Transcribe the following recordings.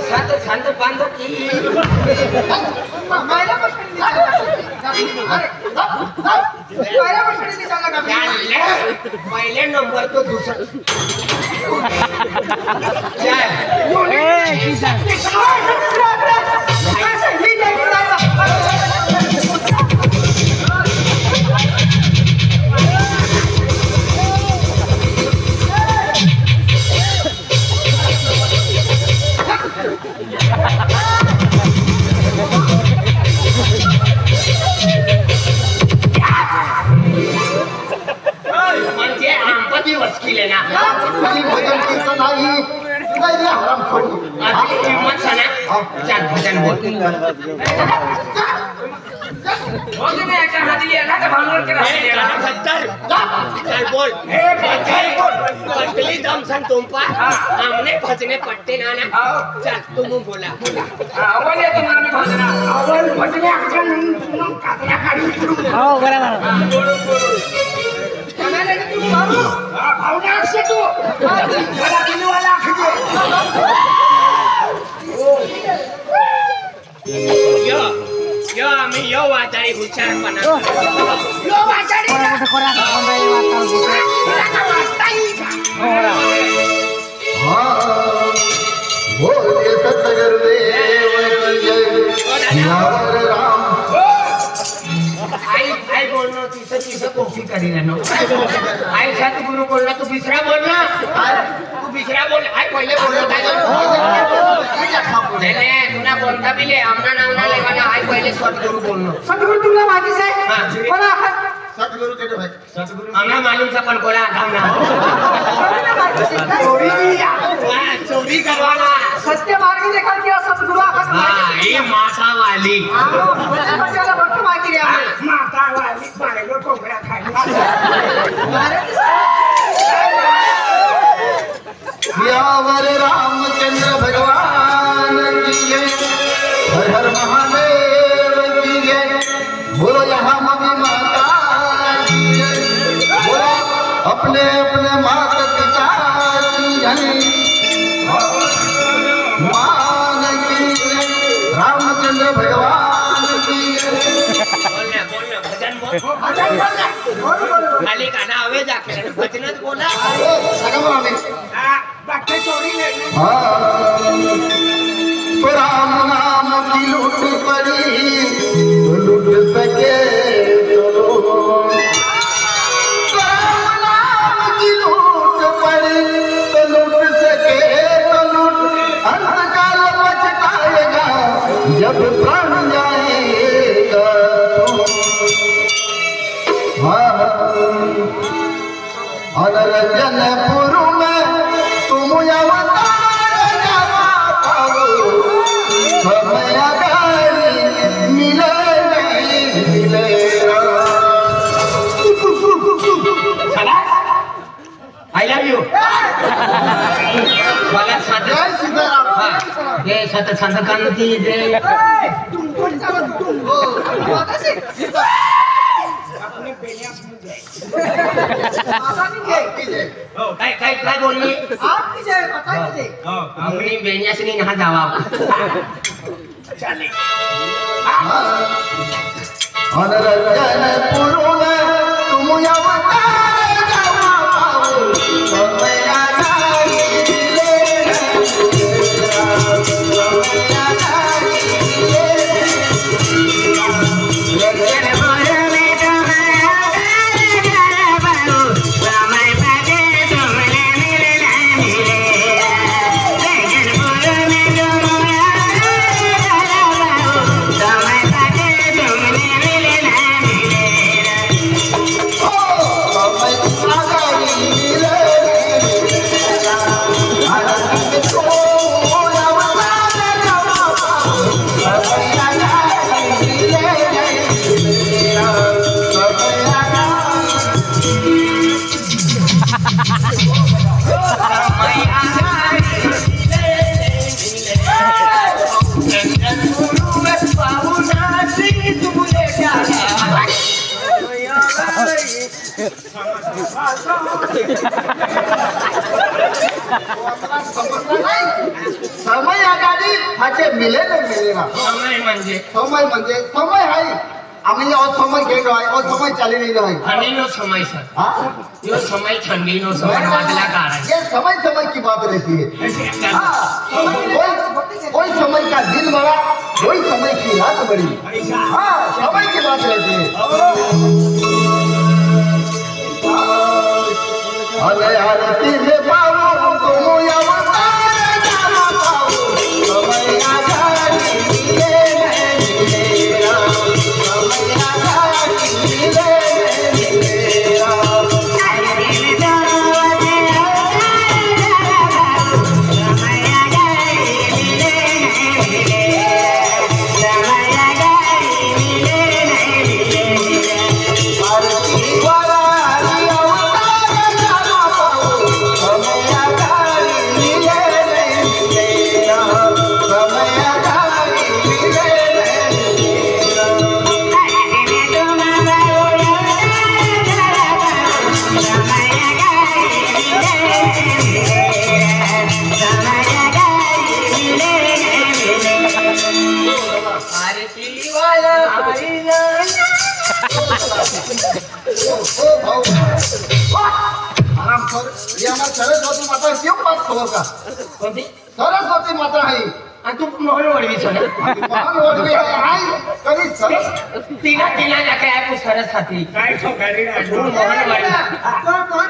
छात छंद बांधो की मायला पसंत पहले नंबर तो दूसरा हमने भजने पट्टे ना चल तुम बोला यो आम्ही यो वाचारी हुशारपणा यो वाचारी बोलिए सतगुरुदेव की जय सियावर राम आई बोलना तीसरा कॉफी करी ना आई सतगुरु बोलना तू बिसरा बोलना तू बिसरा बोल आई पहले बोलना तुला बोलता भी ले आमना नावना लेवाना आई पहले सतगुरु बोलना सतगुरु तुमला माहिती आहे बोला सतगुरु के भाई सतगुरु आमना मालूम सा पण बोला आमना चोरी करवाना सत्य मार्ग देखा किया सतगुरु हां ये माता वाली बच्चाला भक्त माहिती रे माता वाली बायलो कोंबड्या खाली सियावर रामचंद्र भगवान की जय हर हर महादेव की जय बोलो यहाँ मम्मी माता की जय बोलो अपने अपने माता पिता की जय मान की जय रामचंद्र भगवान की जय बोलना भजन बोल खाली गाना आवे जाके भजनत बोला बाटे चोरी ले तो राम नाम की लूट पड़ी तो लूट सके तो राम नाम की लूट पड़ी तो लूट सके तो लूट अंतकाल पछताएगा जब प्राण जाएगा अनल जनपुर में तुम अवतार जमा पाओ समय अगाड़ी मिले नहीं मिलेगा आई लव यू वाला साथ ये सत संत कांती दे तुम कोण चालत तुम वादासी अपने बेनियास में जाए माता नहीं गए हो काय बोलली आपकी जय पता कीजिए अपनी बेनियास नहीं यहाँ जावा चले अनरजनपुर में तुम अवतार जमा पाओ समय अगाड़ी Ha समय आगाडी हाचे मिले नाही मिलेगा समय म्हणजे समय आहे आम्ही और समय घेतो आहे और समय चाली नहीं रही ठंडीनो समय सर हां यो समय ठंडीनो समय बादला कारण ये समय की बात रहती है हां कोई समय का दिन बड़ा कोई समय की रात बड़ी हां समय की बात रहती है अरे आरती में पाओ तुम या सरस्वती माता क्यों बात करो का सरस्वती माता है तू मोहन वडवी सर महान वडवी आहे कधी सरस तिला जाके आहे सरस्वती काय ठोकाडी मोहन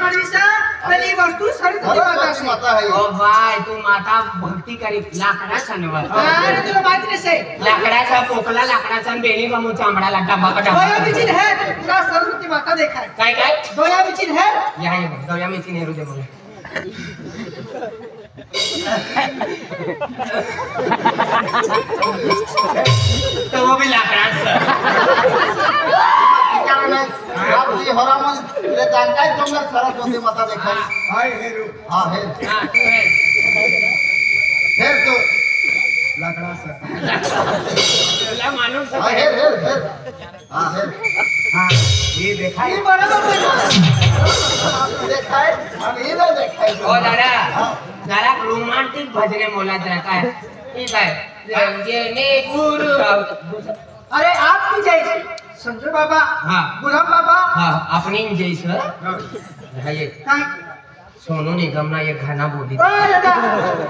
वडवी सर पहली वस्तु सरस्वती माता है ओ भाई तू माता भक्ती करी लाकडा सनवा अरे तुला माहिती नसे लाकडाचा पोकला लाकडाचा बेणी गमू चांबडाला डबा दोया बिचिन है तुला सरस्वती माता देखाय काय दोया बिचिन है या दोया मिची नेहरू दे मला तो वो भी लाकडाचा आप जी हरामन ले जानकारी तुमने सरस्वती माता देखाई हाय हेरू हां है फिर तो लाकडाचा माणूस हां है हां है ये देखा ये बरोबर देखाय हम ये ना देखाय ओ दादा जरा रोमांटिक भजने बोला जरा काय ठीक आहे रंजने गुरु अरे आपकी जय संजय बाबा हां गुलाम बाबा हां अपनी जैसे है ये काय सोनू निगम ना ये गाना बोली ओ दादा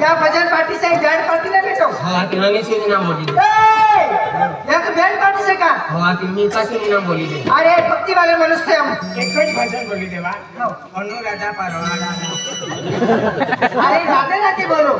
या भजन पार्टी से बैंड पार्टी ना बेटो हां तिने से ना बोली या तो बैंड पार्टी से का हां तिने का से ना बोली दे अरे भक्ति वाले मनुष्य हम एक ही भजन बोली देवा अनुराधा परवाड़ा अरे राधे राधे बोलो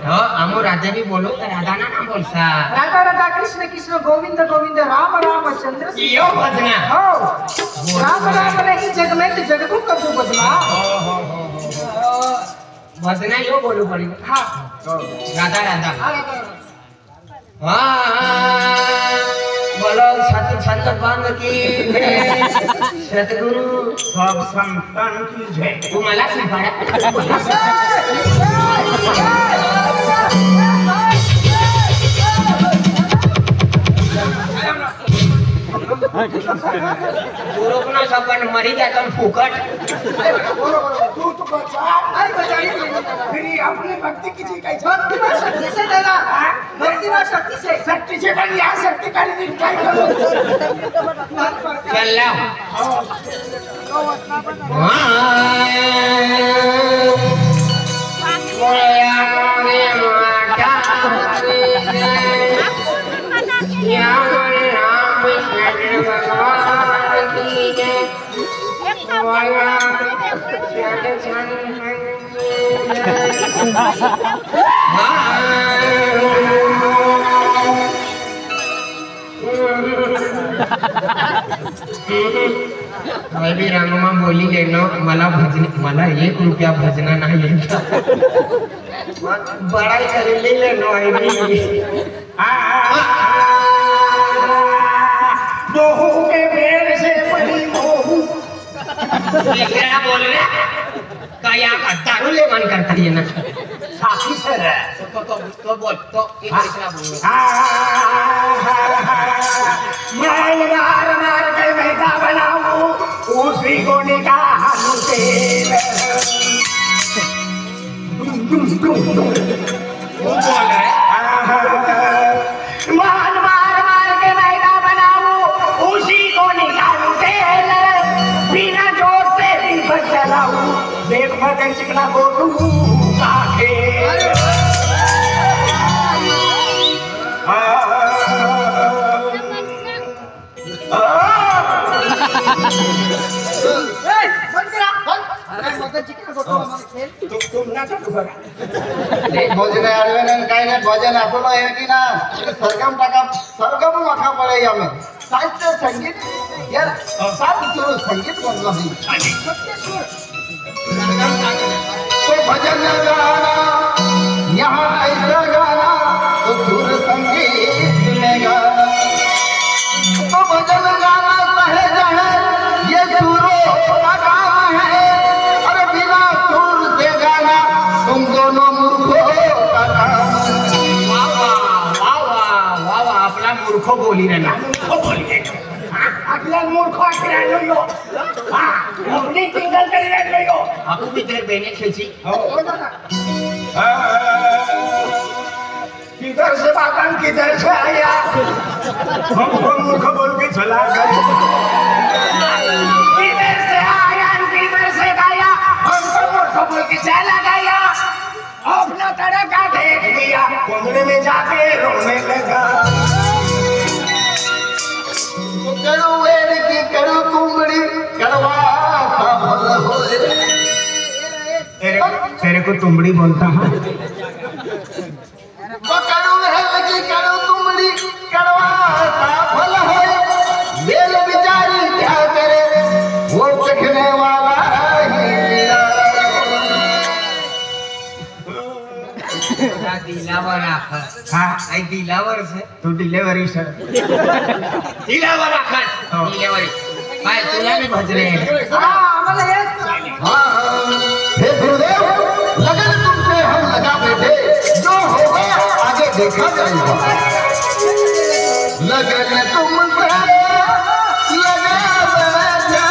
हां आमो राधा भी बोलो तो राधा ना नाम बोलसा राधा राधा कृष्ण कृष्ण गोविंद गोविंद राम राम चंद्र यो भजना हो राम राम नहीं जग में तो जग को कबू बदला भजना यो बोलू पड़ी हां राधा राधा हाँ बोलो सत छंद बंद की सतगुरु सब संतन की जय तू मला गुरुकुना सपन मरी जाता फुकट तू तो बचा आई बचाई मेरी अपनी भक्ति की जी भक्ति में शक्ति से देना भक्ति में शक्ति से कर या शक्ति कर नहीं क्या करो चल ला भी रांगोमा बोली लेनो मला भजन मला 1 रुपया भजना नाही बड़ाई कर ले लेनो आई दोहू के बेर से पड़ी मोहू क्या बोल रहे क्या का दारू ले मन करता है ना साथी सर तो बोल तो एक दूसरा बोल मार मार के मैदा बनाऊं उसी को निकाह से बोल रहे मान मार मार के मैदा बनाऊं, उसी को निकालूं तेल, बिना जोर से दीपक जलाऊं, देख मगन चिकना बोलूं काके। भोजन आडवेन काही नाही भजन आपलं आहे की ना सरगम टाका सरगम नका पडे यामे साहित्य संगीत यार सात सुर संगीत म्हणलं मी तो भजन गाना यहाँ ऐसा गाना तो सुर संगीत में गाना तो भजन गाना सहज है ये सुरों का काम है अरे बिना सुर से गाना तुम दोनों मूर्खों का काम है। वाह वाह आपला मूर्ख बोली रे ना आपला मूर्ख आखिरा लो हां अपनी सिंगल कर ले लो आपको भी तेरे बेने खेची किधर से बागन किधर से आया हमको मूर्ख बोल के चला गया किधर से आया किधर से गया हमको मूर्ख बोल के चला गया अपना तड़का देख लिया कोंदड़े में जाके रोने लगा कड़ू वेड़ की कड़ू कुंबड़ी कड़वा सा फल होए तेरे को तुमड़ी बोलता हूँ तो कड़ू वेड़ की कड़ू कुंबड़ी कड़वा सा फल होए बेल बिचारी क्या करे वो चखने वाला ही दिलावर आखा हाँ आई दिलावर से तू डिलीवरी सर दिलावर आखा दिलावरी काय तुला भी भज रहे हैं हां आम्हाला हेच हाँ हे गुरुदेव लगन तुमसे हम लगा बैठे जो होगा आगे देखा जाएगा लगन तुमसे लगा बैठे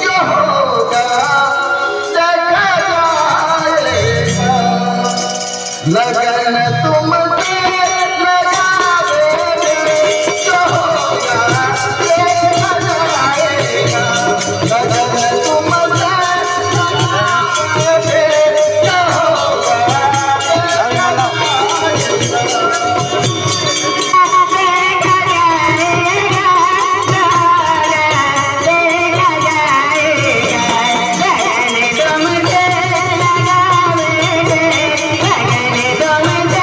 जो होगा देखा जाएगा लगन तुमसे लगा बैठे जो होगा देखा जाएगा लगन तुमसे लगन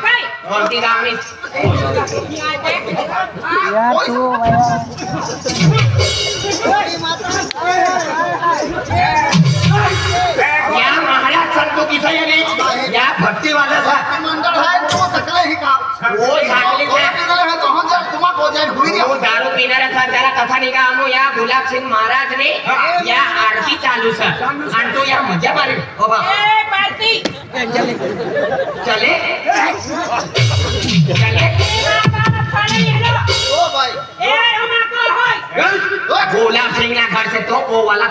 काय कोणती गावनी यार तू या महाराज संतो किसा याने या भक्ति वाला था मंडल है तो सकले ही का वो साकले है तो हम जब तुम को जाए हुई वो दारू पीणारा था त्याला कथा निघा आमो या गुलाब सिंह महाराज ने या आरती चालू सर आणि तो या मजा मारे ओ बा ए पार्टी चले चले ओ भाई ए हमारा को होय गुलाब सिंह ना घर से तो ओ वाला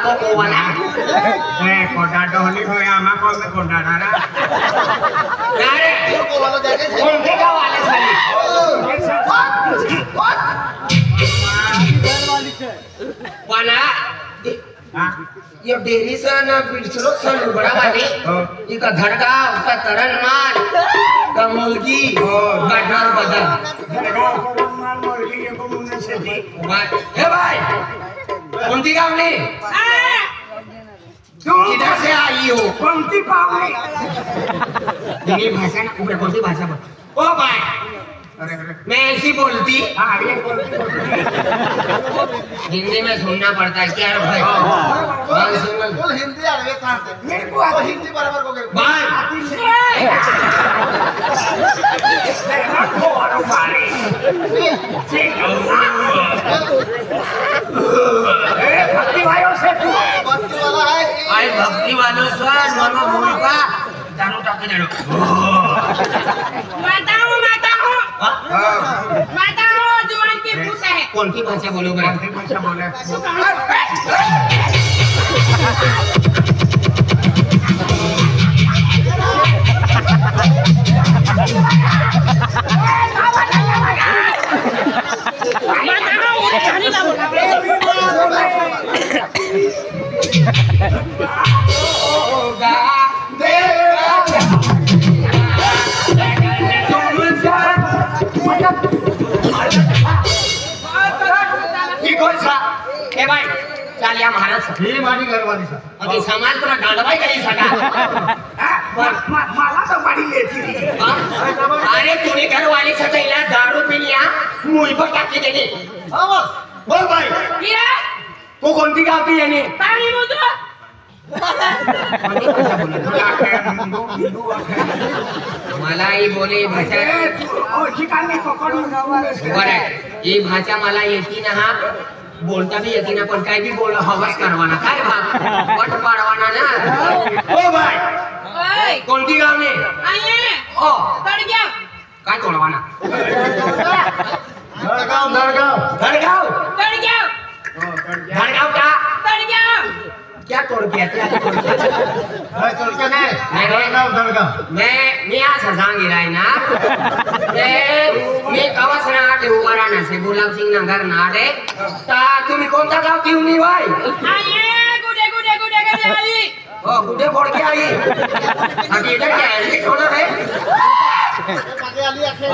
ए कोटा डोली हो या मा को में कोटा ना अरे को वाला जाके कौन के गाँव वाले साली वाला ये डेरी से ना पिछलो सन बड़ा वाली ये का धड़का उसका तरन माल का मुर्गी गड्ढर बदल माल मुर्गी को मुन्ने से दी हे भाई कौन सी गाँव ने किधर से आई हो पंक्ति पावनी ये भाषा ना ऊपर कौन सी भाषा बोल ओ भाई अरे मैं ऐसी बोलती हां ये बोलती हिंदी में सुनना पड़ता है क्या भाई बोल हिंदी आवे कहां से मेरे को तो हिंदी बराबर को गए भाई को आरो मारे ए भक्ति भाइयों से तू भक्ति वाला है आई भक्ति वालों सर मनो भूमिका दारू टाके दारू माता हूँ जुआन की पूछा है कौन सी भाषा बोलो बरा पंक्ति भाषा बोले माता हूँ उन्हें खाने ना बोला भाई चाल या महाराज ही मारी घरवाली सा अभी सामान तुला गांडवाई करी सका मला तो बड़ी लेती थी अरे तूने घर वाले सचैला दारू पी लिया मुंह पर टाकी देली हां बस बोल भाई ये तू कोणती गावती याने पानी मुद्दा मला ही बोले भाषा ठिकाणी पकडून बरं आहे ही भाषा मला येती ना हा बोलता भी येती ना पण काय भी बोल हवस करवाना काय भा पट पाडवाना ना ओ भाई ओए कोणती गावने आइए ओ बढ़ गया काय तोडवाना नरगांव नरगांव धडगाव बढ़ गया धडगाव का बढ़ गया क्या तोड़ के क्या तोड़ के है चल के नहीं नरगांव नरगांव मी असं सांगितलंय ना मी कवास नाटे उभारा नसे गुलाब सिंग नगर नाटे ता तुम्ही कोणता गाव घेऊन येवाय आइए गुडे गुडे गुडे गुडे आई हो कुठे फोड के आई अभी इधर क्या है थोड़ा है आगे आली आखे